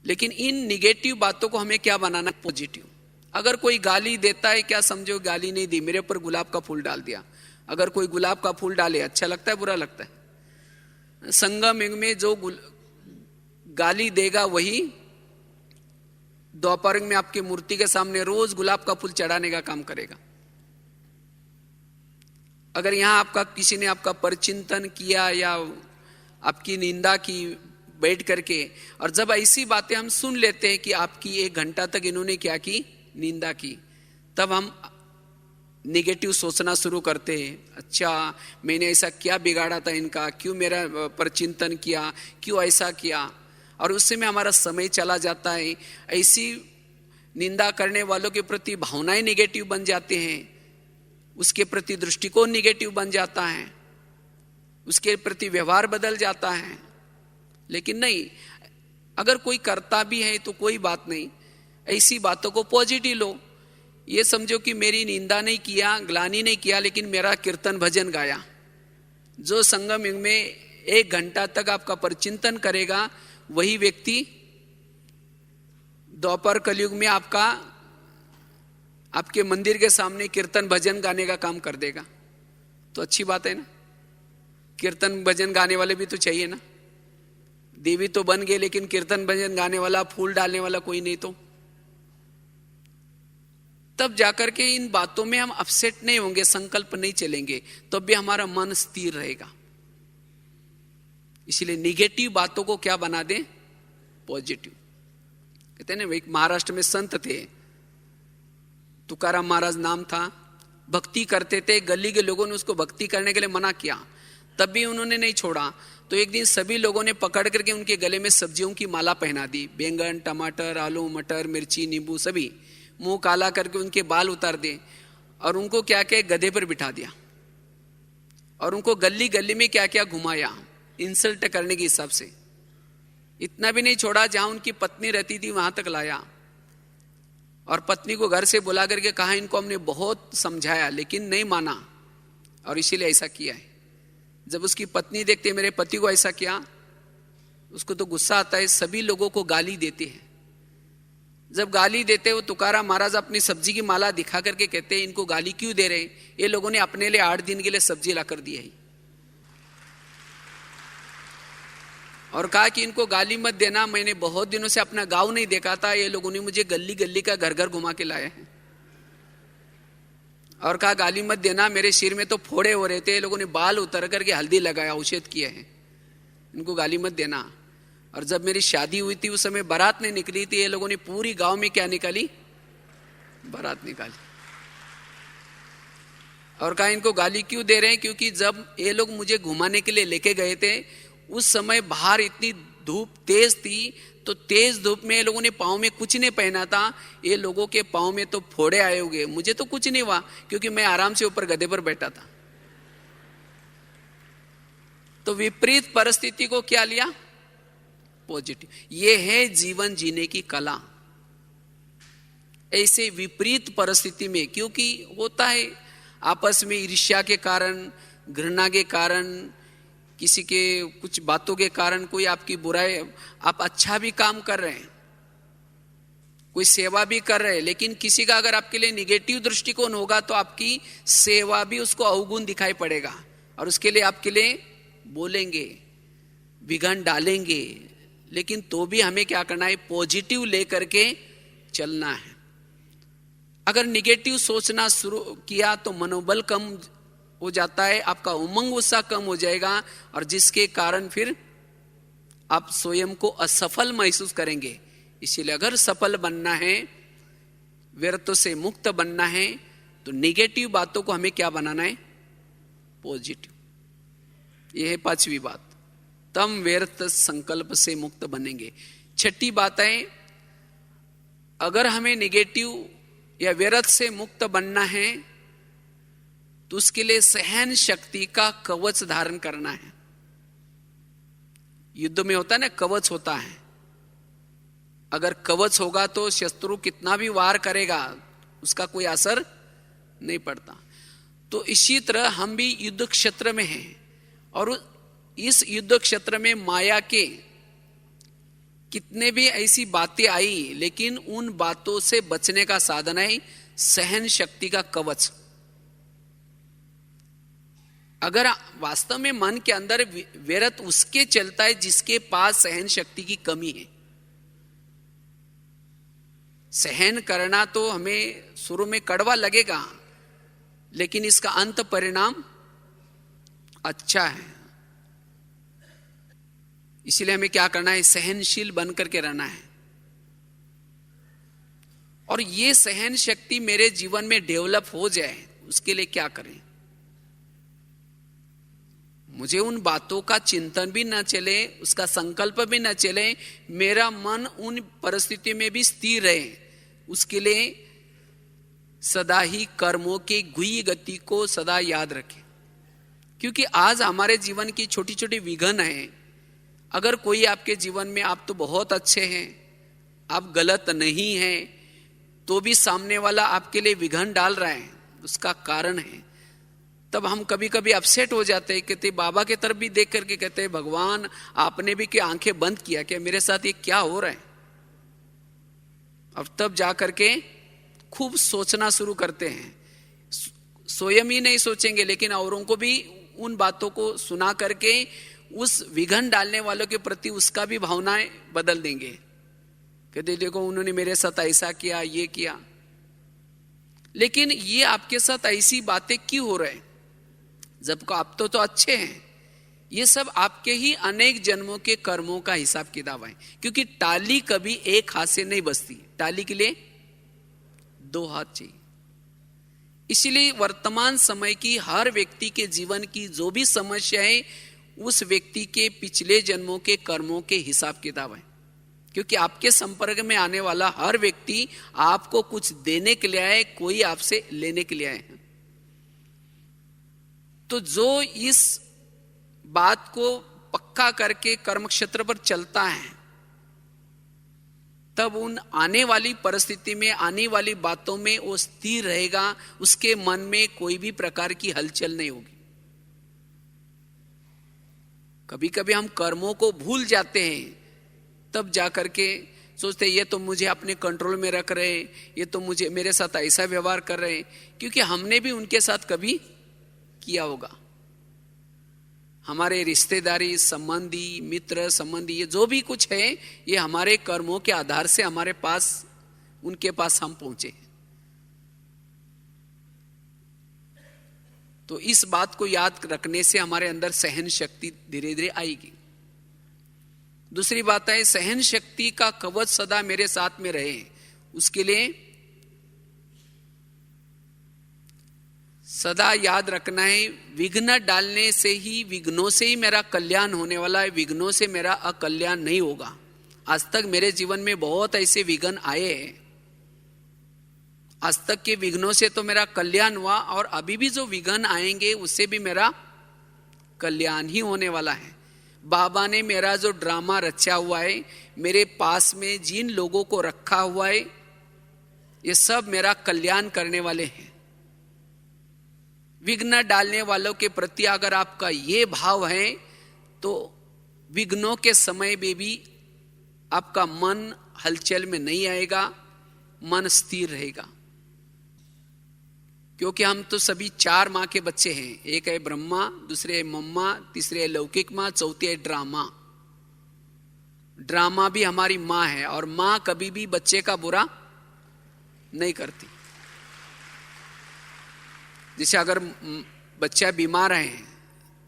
S1: लेकिन इन निगेटिव बातों को हमें क्या बनाना, पॉजिटिव। अगर कोई गाली देता है, क्या समझो गाली नहीं दी, मेरे ऊपर गुलाब का फूल डाल दिया। अगर कोई गुलाब का फूल डाले, अच्छा लगता है बुरा लगता है? संगम युग में जो गाली देगा वही दोपहर में आपकी मूर्ति के सामने रोज गुलाब का फूल चढ़ाने का काम करेगा। अगर यहां आपका किसी ने आपका परचिंतन किया या आपकी निंदा की बैठ करके, और जब ऐसी बातें हम सुन लेते हैं कि आपकी 1 घंटा तक इन्होंने क्या की, निंदा की, तब हम नेगेटिव सोचना शुरू करते हैं। अच्छा, मैंने ऐसा क्या बिगाड़ा था इनका, क्यों मेरा परचिंतन किया, क्यों ऐसा किया, और उससे में हमारा समय चला जाता है। ऐसी निंदा करने वालों के प्रति भावनाएं नेगेटिव बन जाते हैं, उसके प्रति दृष्टिकोण नेगेटिव बन जाता है, उसके प्रति व्यवहार बदल जाता है। लेकिन नहीं, अगर कोई करता भी है तो कोई बात नहीं, ऐसी बातों को पॉजिटिव लो। ये समझो कि मेरी निंदा नहीं किया, ग्लानि नहीं किया, लेकिन मेरा कीर्तन भजन गाया। जो संगम युग में 1 घंटा तक आपका परचिंतन करेगा, वही व्यक्ति दोपहर कलयुग में आपके मंदिर के सामने कीर्तन भजन गाने का काम कर देगा। तो अच्छी बात है ना, कीर्तन भजन गाने वाले भी तो चाहिए ना। देवी तो बन गए, लेकिन कीर्तन भजन गाने वाला, फूल डालने वाला कोई नहीं, तो तब जाकर के इन बातों में हम अपसेट नहीं होंगे, संकल्प नहीं चलेंगे, तब भी हमारा मन स्थिर रहेगा। इसलिए निगेटिव बातों को क्या बना दें, पॉजिटिव। कहते हैं ना, एक महाराष्ट्र में संत थे, तुकाराम महाराज नाम था, भक्ति करते थे। गली के लोगों ने उसको भक्ति करने के लिए मना किया, तब भी उन्होंने नहीं छोड़ा। तो एक दिन सभी लोगों ने पकड़ करके उनके गले में सब्जियों की माला पहना दी, बैंगन, टमाटर, आलू, मटर, मिर्ची, नींबू, सभी। मुंह काला करके उनके बाल उतार दे, और उनको क्या क्या गधे पर बिठा दिया, और उनको गली गली में क्या क्या घुमाया, इंसल्ट करने के हिसाब से। इतना भी नहीं छोड़ा, जहां उनकी पत्नी रहती थी वहां तक लाया, और पत्नी को घर से बुला करके कहा, इनको हमने बहुत समझाया लेकिन नहीं माना, और इसीलिए ऐसा किया है। जब उसकी पत्नी देखते मेरे पति को ऐसा किया, उसको तो गुस्सा आता है, सभी लोगों को गाली देते हैं। जब गाली देते वो तुकाराम महाराज अपनी सब्जी की माला दिखा करके कहते हैं, इनको गाली क्यों दे रहे हैं, ये लोगों ने अपने लिए 8 दिन के लिए सब्जी ला कर दी है। और कहा कि इनको गाली मत देना, मैंने बहुत दिनों से अपना गांव नहीं देखा था, ये लोगों ने मुझे गली गली का घर घर घुमा के लाया है। और कहा गाली मत देना, मेरे सिर में तो फोड़े हो रहे थे, ये लोगों ने बाल उतर करके हल्दी लगाया, औषध किया है, इनको गाली मत देना। और जब मेरी शादी हुई थी उस समय बारात नहीं निकली थी, ये लोगों ने पूरी गांव में क्या निकाली, बारात निकाली। और कहा इनको गाली क्यों दे रहे हैं, क्योंकि जब ये लोग मुझे घुमाने के लिए लेके गए थे, उस समय बाहर इतनी धूप तेज थी, तो तेज धूप में ये लोगों ने पाँव में कुछ नहीं पहना था, ये लोगों के पाँव में तो फोड़े आए होंगे, मुझे तो कुछ नहीं हुआ क्योंकि मैं आराम से ऊपर गधे पर बैठा था। तो विपरीत परिस्थिति को क्या लिया, पॉजिटिव। ये है जीवन जीने की कला। ऐसे विपरीत परिस्थिति में, क्योंकि होता है आपस में ईर्ष्या के कारण, घृणा के कारण, किसी के कुछ बातों के कारण कोई आपकी बुराई, आप अच्छा भी काम कर रहे हैं, कोई सेवा भी कर रहे हैं, लेकिन किसी का अगर आपके लिए निगेटिव दृष्टिकोण होगा तो आपकी सेवा भी उसको अवगुण दिखाई पड़ेगा, और उसके लिए आपके लिए बोलेंगे, विघन डालेंगे। लेकिन तो भी हमें क्या करना है, पॉजिटिव लेकर के चलना है। अगर निगेटिव सोचना शुरू किया तो मनोबल कम हो जाता है, आपका उमंग उत्साह कम हो जाएगा, और जिसके कारण फिर आप स्वयं को असफल महसूस करेंगे। इसीलिए अगर सफल बनना है, व्यर्थों से मुक्त बनना है, तो निगेटिव बातों को हमें क्या बनाना है, पॉजिटिव। यह है 5वीं बात, तम व्यर्थ संकल्प से मुक्त बनेंगे। 6ठी बात है, अगर हमें निगेटिव या व्यर्थ से मुक्त बनना है, तो उसके लिए सहन शक्ति का कवच धारण करना है। युद्ध में होता है ना, कवच होता है। अगर कवच होगा तो शत्रु कितना भी वार करेगा उसका कोई असर नहीं पड़ता। तो इसी तरह हम भी युद्ध क्षेत्र में हैं, और इस युद्ध क्षेत्र में माया के कितने भी ऐसी बातें आई, लेकिन उन बातों से बचने का साधन है सहन शक्ति का कवच। अगर वास्तव में मन के अंदर व्यर्थ उसके चलता है जिसके पास सहन शक्ति की कमी है। सहन करना तो हमें शुरू में कड़वा लगेगा, लेकिन इसका अंत परिणाम अच्छा है। इसलिए हमें क्या करना है, सहनशील बनकर के रहना है। और ये सहन शक्ति मेरे जीवन में डेवलप हो जाए, उसके लिए क्या करें? मुझे उन बातों का चिंतन भी न चले, उसका संकल्प भी न चले, मेरा मन उन परिस्थितियों में भी स्थिर रहे। उसके लिए सदा ही कर्मों की गुई गति को सदा याद रखें। क्योंकि आज हमारे जीवन की छोटी छोटी विघ्न है। अगर कोई आपके जीवन में, आप तो बहुत अच्छे हैं, आप गलत नहीं हैं, तो भी सामने वाला आपके लिए विघ्न डाल रहा है, उसका कारण है। तब हम कभी कभी अपसेट हो जाते हैं, कहते बाबा की तरफ भी देख करके कहते हैं भगवान आपने भी क्या आंखें बंद किया क्या, मेरे साथ ये क्या हो रहा है? अब तब जा करके खूब सोचना शुरू करते हैं। स्वयं ही नहीं सोचेंगे, लेकिन औरों को भी उन बातों को सुना करके उस विघ्न डालने वालों के प्रति उसका भी भावनाएं बदल देंगे। कहते देखो उन्होंने मेरे साथ ऐसा किया, ये किया। लेकिन ये आपके साथ ऐसी बातें क्यों हो रहे? जबकि आप तो अच्छे हैं। ये सब आपके ही अनेक जन्मों के कर्मों का हिसाब किताब है। क्योंकि टाली कभी एक हाथ से नहीं बसती, टाली के लिए दो हाथ चाहिए। इसलिए वर्तमान समय की हर व्यक्ति के जीवन की जो भी समस्या है, उस व्यक्ति के पिछले जन्मों के कर्मों के हिसाब किताब है। क्योंकि आपके संपर्क में आने वाला हर व्यक्ति आपको कुछ देने के लिए आए, कोई आपसे लेने के लिए आए हैं। तो जो इस बात को पक्का करके कर्म क्षेत्र पर चलता है, तब उन आने वाली परिस्थिति में, आने वाली बातों में वो स्थिर रहेगा। उसके मन में कोई भी प्रकार की हलचल नहीं होगी। कभी कभी हम कर्मों को भूल जाते हैं, तब जाकर के सोचते ये तो मुझे अपने कंट्रोल में रख रहे हैं, ये तो मुझे मेरे साथ ऐसा व्यवहार कर रहे हैं, क्योंकि हमने भी उनके साथ कभी किया होगा। हमारे रिश्तेदारी, संबंधी, मित्र संबंधी, ये जो भी कुछ है, ये हमारे कर्मों के आधार से हमारे पास, उनके पास हम पहुंचे। तो इस बात को याद रखने से हमारे अंदर सहन शक्ति धीरे धीरे आएगी। दूसरी बात है, सहन शक्ति का कवच सदा मेरे साथ में रहे, उसके लिए सदा याद रखना है, विघ्न डालने से ही, विघ्नों से ही मेरा कल्याण होने वाला है, विघ्नों से मेरा अकल्याण नहीं होगा। आज तक मेरे जीवन में बहुत ऐसे विघ्न आए हैं। आज तक के विघ्नों से तो मेरा कल्याण हुआ, और अभी भी जो विघ्न आएंगे उससे भी मेरा कल्याण ही होने वाला है। बाबा ने मेरा जो ड्रामा रचा हुआ है, मेरे पास में जिन लोगों को रखा हुआ है, ये सब मेरा कल्याण करने वाले हैं। विघ्न डालने वालों के प्रति अगर आपका ये भाव है, तो विघ्नों के समय में भी आपका मन हलचल में नहीं आएगा, मन स्थिर रहेगा। क्योंकि हम तो सभी चार माँ के बच्चे हैं। एक है ब्रह्मा, दूसरे है मम्मा, तीसरे है लौकिक माँ, चौथी है ड्रामा। ड्रामा भी हमारी माँ है, और माँ कभी भी बच्चे का बुरा नहीं करती। जैसे अगर बच्चा बीमार है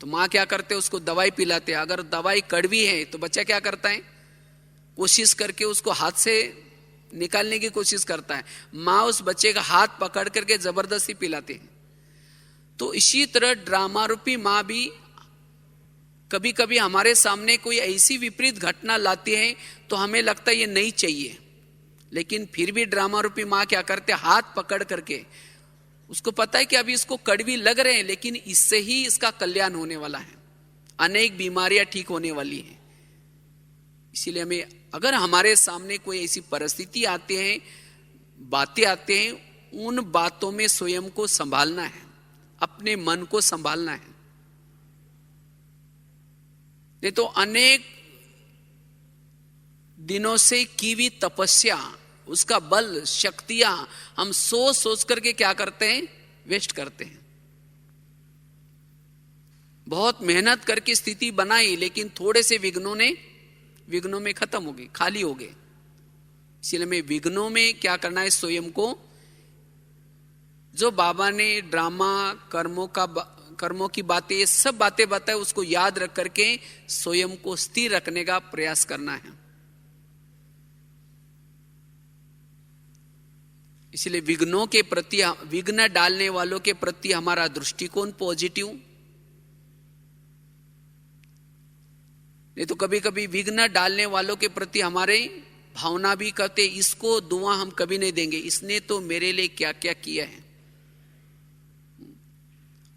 S1: तो माँ क्या करते हैं, उसको दवाई पिलाते हैं। अगर दवाई कड़वी है तो बच्चा क्या करता है, कोशिश करके उसको हाथ से निकालने की कोशिश करता है। माँ उस बच्चे का हाथ पकड़ करके जबरदस्ती पिलाते हैं। तो इसी तरह ड्रामा रूपी माँ भी कभी कभी हमारे सामने कोई ऐसी विपरीत घटना लाती है तो हमें लगता है ये नहीं चाहिए, लेकिन फिर भी ड्रामा रूपी माँ क्या करते, हाथ पकड़ करके उसको पता है कि अभी इसको कड़वी लग रहे हैं, लेकिन इससे ही इसका कल्याण होने वाला है, अनेक बीमारियां ठीक होने वाली हैं। इसीलिए हमें, अगर हमारे सामने कोई ऐसी परिस्थिति आते हैं, बातें आते हैं, उन बातों में स्वयं को संभालना है, अपने मन को संभालना है। नहीं तो अनेक दिनों से की हुई तपस्या, उसका बल, शक्तियां हम सोच सोच करके क्या करते हैं, वेस्ट करते हैं। बहुत मेहनत करके स्थिति बनाई, लेकिन थोड़े से विघ्नों में खत्म हो गई, खाली हो गए। इसलिए हमें विघ्नों में क्या करना है, स्वयं को, जो बाबा ने ड्रामा कर्मों की बातें, ये सब बातें बताए, उसको याद रख करके स्वयं को स्थिर रखने का प्रयास करना है। इसलिए विघ्नों के प्रति, विघ्न डालने वालों के प्रति हमारा दृष्टिकोण पॉजिटिव। नहीं तो कभी कभी विघ्न डालने वालों के प्रति हमारे भावना भी कहते, इसको दुआ हम कभी नहीं देंगे, इसने तो मेरे लिए क्या क्या किया है।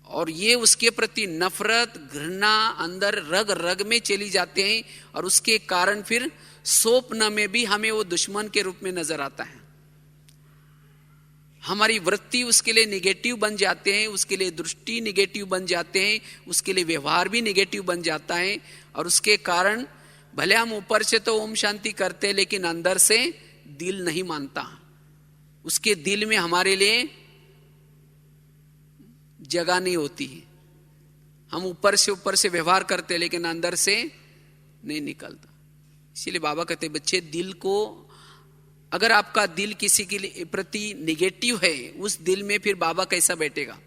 S1: और ये उसके प्रति नफरत, घृणा अंदर रग रग में चली जाते हैं, और उसके कारण फिर स्वप्न में भी हमें वो दुश्मन के रूप में नजर आता है। हमारी वृत्ति उसके लिए निगेटिव बन जाते हैं, उसके लिए दृष्टि निगेटिव बन जाते हैं, उसके लिए व्यवहार भी निगेटिव बन जाता है। और उसके कारण भले हम ऊपर से तो ओम शांति करते हैं, लेकिन अंदर से दिल नहीं मानता, उसके दिल में हमारे लिए जगह नहीं होती है। हम ऊपर से व्यवहार करते हैं, लेकिन अंदर से नहीं निकलता। इसीलिए बाबा कहते, बच्चे दिल को, अगर आपका दिल किसी के प्रति निगेटिव है, उस दिल में फिर बाबा कैसा बैठेगा।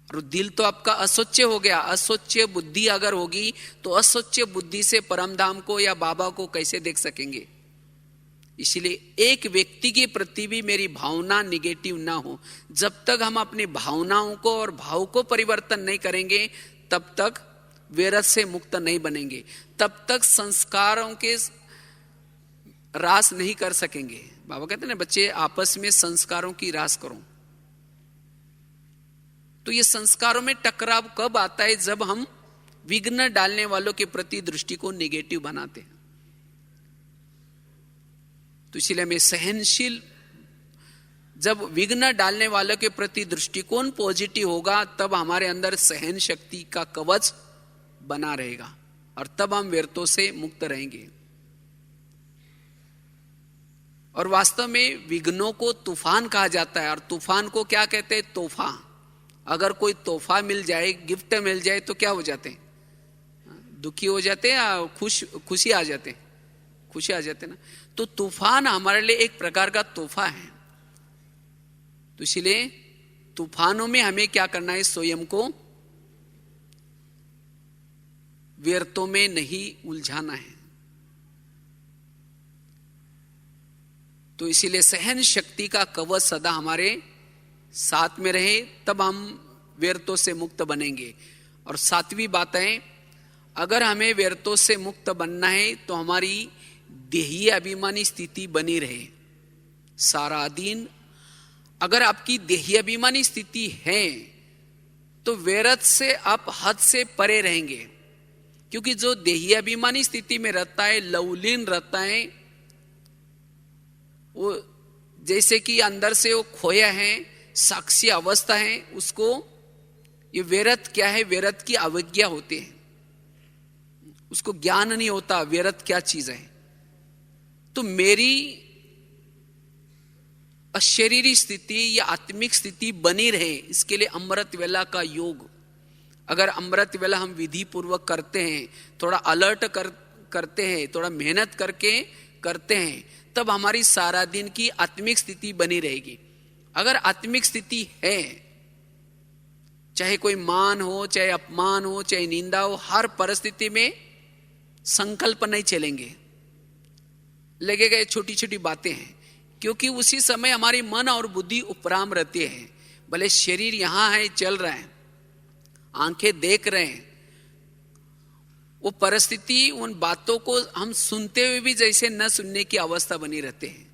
S1: और दिल तो आपका असोच्य हो गया। असोच्य बुद्धि अगर होगी तो असोच्य बुद्धि से परमधाम को या बाबा को कैसे देख सकेंगे। इसलिए एक व्यक्ति के प्रति भी मेरी भावना निगेटिव ना हो। जब तक हम अपनी भावनाओं को और भाव को परिवर्तन नहीं करेंगे, तब तक वैरस से मुक्त नहीं बनेंगे, तब तक संस्कारों के रास नहीं कर सकेंगे। बाबा कहते हैं ना, बच्चे आपस में संस्कारों की रास करो। तो ये संस्कारों में टकराव कब आता है, जब हम विघ्न डालने वालों के प्रति दृष्टि को निगेटिव बनाते हैं। तो इसलिए हमें सहनशील, जब विघ्न डालने वालों के प्रति दृष्टिकोण पॉजिटिव होगा, तब हमारे अंदर सहन शक्ति का कवच बना रहेगा, और तब हम व्यर्थों से मुक्त रहेंगे। और वास्तव में विघ्नों को तूफान कहा जाता है। और तूफान को क्या कहते हैं, तोहफा। अगर कोई तोहफा मिल जाए, गिफ्ट मिल जाए, तो क्या हो जाते हैं, दुखी हो जाते हैं या खुशी आ जाते हैं, खुशी आ जाते हैं ना। तो तूफान हमारे लिए एक प्रकार का तोहफा है। तो इसलिए तूफानों में हमें क्या करना है, स्वयं को व्यर्थों में नहीं उलझाना है। तो इसीलिए सहन शक्ति का कवच सदा हमारे साथ में रहे, तब हम व्यर्थों से मुक्त बनेंगे। और सातवीं बात है, अगर हमें व्यर्थों से मुक्त बनना है तो हमारी देहीय अभिमानी स्थिति बनी रहे सारा दिन। अगर आपकी देहीय अभिमानी स्थिति है तो व्यर्थ से आप हद से परे रहेंगे, क्योंकि जो देहीय अभिमानी स्थिति में रहता है, लवलीन रहता है, वो जैसे कि अंदर से वो खोया है, साक्षी अवस्था है, उसको ये व्यर्थ क्या है, व्यर्थ की अवज्ञा होती है, उसको ज्ञान नहीं होता व्यर्थ क्या चीज है। तो मेरी अशरीरी स्थिति या आत्मिक स्थिति बनी रहे, इसके लिए अमृत वेला का योग, अगर अमृत वेला हम विधि पूर्वक करते हैं, थोड़ा अलर्ट करते हैं, थोड़ा मेहनत करके करते हैं, तब हमारी सारा दिन की आत्मिक स्थिति बनी रहेगी। अगर आत्मिक स्थिति है, चाहे कोई मान हो, चाहे अपमान हो, चाहे निंदा हो, हर परिस्थिति में संकल्प नहीं चलेंगे, लगेगा ये छोटी छोटी बातें हैं, क्योंकि उसी समय हमारी मन और बुद्धि उपराम रहती है। भले शरीर यहां है, चल रहा है, आंखें देख रहे हैं, वो परिस्थिति, उन बातों को हम सुनते हुए भी जैसे न सुनने की अवस्था बनी रहते हैं।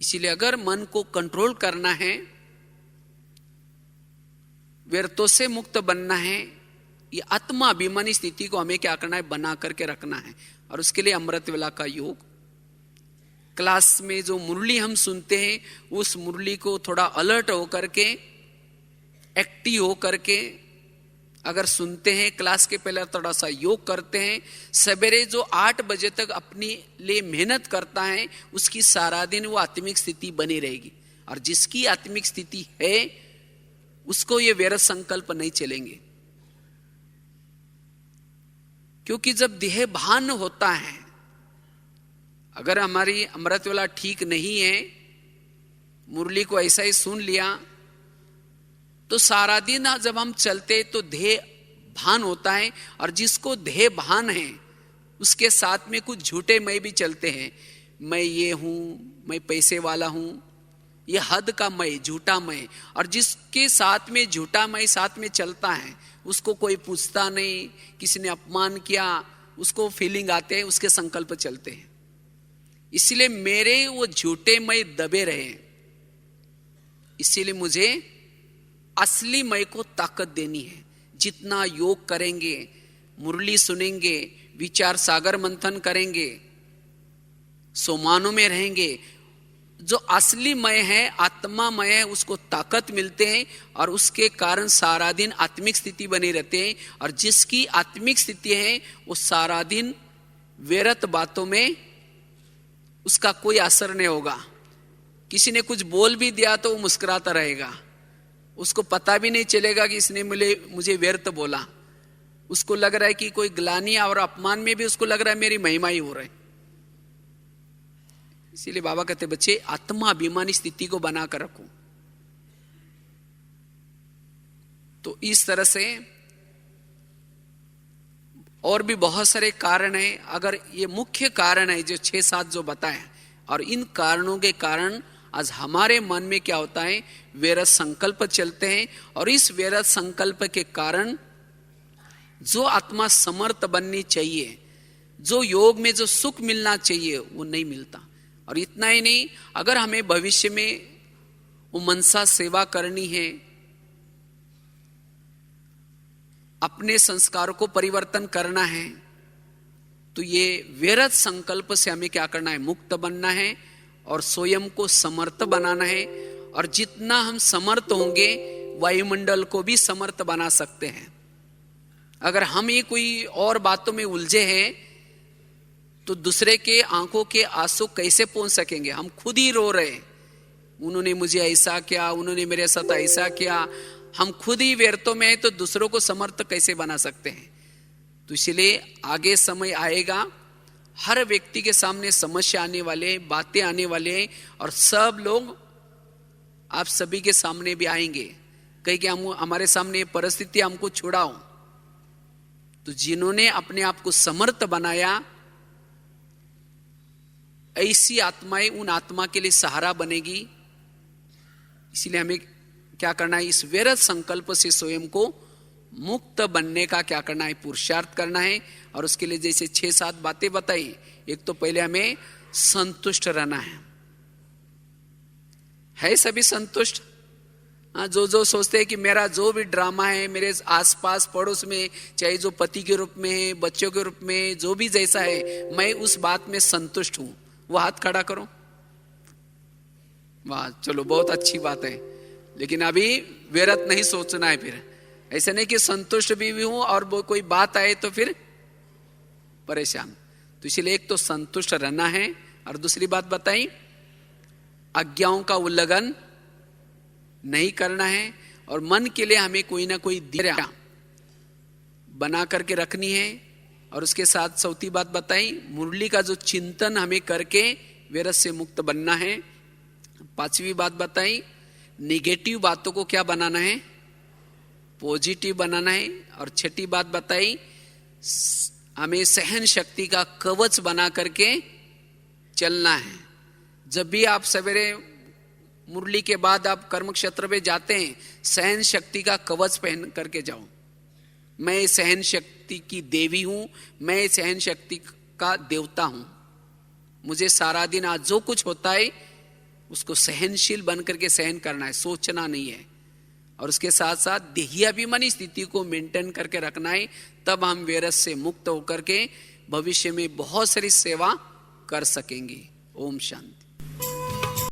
S1: इसीलिए अगर मन को कंट्रोल करना है, व्यर्थों से मुक्त बनना है, ये आत्मा अभिमानी स्थिति को हमें क्या करना है, बना करके रखना है। और उसके लिए अमृत वेला का योग, क्लास में जो मुरली हम सुनते हैं उस मुरली को थोड़ा अलर्ट होकर के, एक्टिव होकर के अगर सुनते हैं, क्लास के पहले थोड़ा सा योग करते हैं, सवेरे जो 8 बजे तक अपने लिए मेहनत करता है उसकी सारा दिन वो आत्मिक स्थिति बनी रहेगी। और जिसकी आत्मिक स्थिति है उसको ये व्यर्थ संकल्प नहीं चलेंगे, क्योंकि जब देह भान होता है, अगर हमारी अमृत वेला ठीक नहीं है, मुरली को ऐसा ही सुन लिया, तो सारा दिन जब हम चलते तो देह भान होता है। और जिसको देह भान है उसके साथ में कुछ झूठे मैं भी चलते हैं, मैं ये हूं, मैं पैसे वाला हूं, ये हद का मैं, झूठा मैं। और जिसके साथ में झूठा मैं साथ में चलता है उसको कोई पूछता नहीं, किसी ने अपमान किया उसको फीलिंग आते हैं, उसके संकल्प चलते हैं। इसलिए मेरे वो झूठे मैं दबे रहे, इसीलिए मुझे असली मैं को ताकत देनी है। जितना योग करेंगे, मुरली सुनेंगे, विचार सागर मंथन करेंगे, सोमानों में रहेंगे, जो असली मय है, आत्मा मय है, उसको ताकत मिलते हैं और उसके कारण सारा दिन आत्मिक स्थिति बनी रहते हैं। और जिसकी आत्मिक स्थिति है वो सारा दिन व्यर्थ बातों में उसका कोई असर नहीं होगा। किसी ने कुछ बोल भी दिया तो वो मुस्कुराता रहेगा, उसको पता भी नहीं चलेगा कि इसने मुझे व्यर्थ बोला। उसको लग रहा है कि कोई ग्लानि और अपमान में भी उसको लग रहा है मेरी महिमा ही हो रही। इसीलिए बाबा कहते बच्चे आत्मा अभिमानी स्थिति को बनाकर रखो। तो इस तरह से और भी बहुत सारे कारण है, अगर ये मुख्य कारण है जो 6-7 जो बताए, और इन कारणों के कारण आज हमारे मन में क्या होता है, व्यर्थ संकल्प चलते हैं। और इस व्यर्थ संकल्प के कारण जो आत्मा समर्थ बननी चाहिए, जो योग में जो सुख मिलना चाहिए वो नहीं मिलता। और इतना ही नहीं, अगर हमें भविष्य में वो मनसा सेवा करनी है, अपने संस्कारों को परिवर्तन करना है, तो ये व्यर्थ संकल्प से हमें क्या करना है, मुक्त बनना है और स्वयं को समर्थ बनाना है। और जितना हम समर्थ होंगे वायुमंडल को भी समर्थ बना सकते हैं। अगर हम ही कोई और बातों में उलझे हैं तो दूसरे के आंखों के आंसू कैसे पहुंच सकेंगे। हम खुद ही रो रहे, उन्होंने मुझे ऐसा किया, उन्होंने मेरे साथ ऐसा किया, हम खुद ही व्यर्थों में हैं तो दूसरों को समर्थ कैसे बना सकते हैं। तो इसलिए आगे समय आएगा, हर व्यक्ति के सामने समस्या आने वाले, बातें आने वाले हैं, और सब लोग आप सभी के सामने भी आएंगे। कहीं कि हम हमारे सामने परिस्थिति हमको छुड़ाओ, तो जिन्होंने अपने आप को समर्थ बनाया, ऐसी आत्माएं उन आत्मा के लिए सहारा बनेगी। इसलिए हमें क्या करना है, इस व्यर्थ संकल्प से स्वयं को मुक्त बनने का क्या करना है, पुरुषार्थ करना है। और उसके लिए जैसे 6-7 बातें बताई, एक तो पहले हमें संतुष्ट रहना है सभी संतुष्ट। जो सोचते हैं कि मेरा जो भी ड्रामा है मेरे आसपास पड़ोस में, चाहे जो पति के रूप में है, बच्चों के रूप में, जो भी जैसा है, मैं उस बात में संतुष्ट हूं, वो हाथ खड़ा करो। वाह, चलो बहुत अच्छी बात है। लेकिन अभी व्यर्थ नहीं सोचना है। फिर ऐसा नहीं कि संतुष्ट भी हूं और वो कोई बात आए तो फिर परेशान। तो इसलिए एक तो संतुष्ट रहना है, और दूसरी बात बताई, आज्ञाओं का उल्लंघन नहीं करना है। और मन के लिए हमें कोई ना कोई धैर्य बना करके रखनी है। और उसके साथ चौथी बात बताई, मुरली का जो चिंतन हमें करके व्यर्थ से मुक्त बनना है। 5वीं बात बताई, निगेटिव बातों को क्या बनाना है, पॉजिटिव बनाना है। और 6ठी बात बताई, हमें सहन शक्ति का कवच बना करके चलना है। जब भी आप सवेरे मुरली के बाद आप कर्म क्षेत्र में जाते हैं, सहन शक्ति का कवच पहन करके जाओ। मैं सहन शक्ति की देवी हूं, मैं सहन शक्ति का देवता हूं। मुझे सारा दिन आज जो कुछ होता है उसको सहनशील बन करके सहन करना है, सोचना नहीं है। और उसके साथ साथ देहाभिमानी स्थिति को मेंटेन करके रखना है। तब हम वैरस से मुक्त होकर के भविष्य में बहुत सारी सेवा कर सकेंगे। ओम शांति।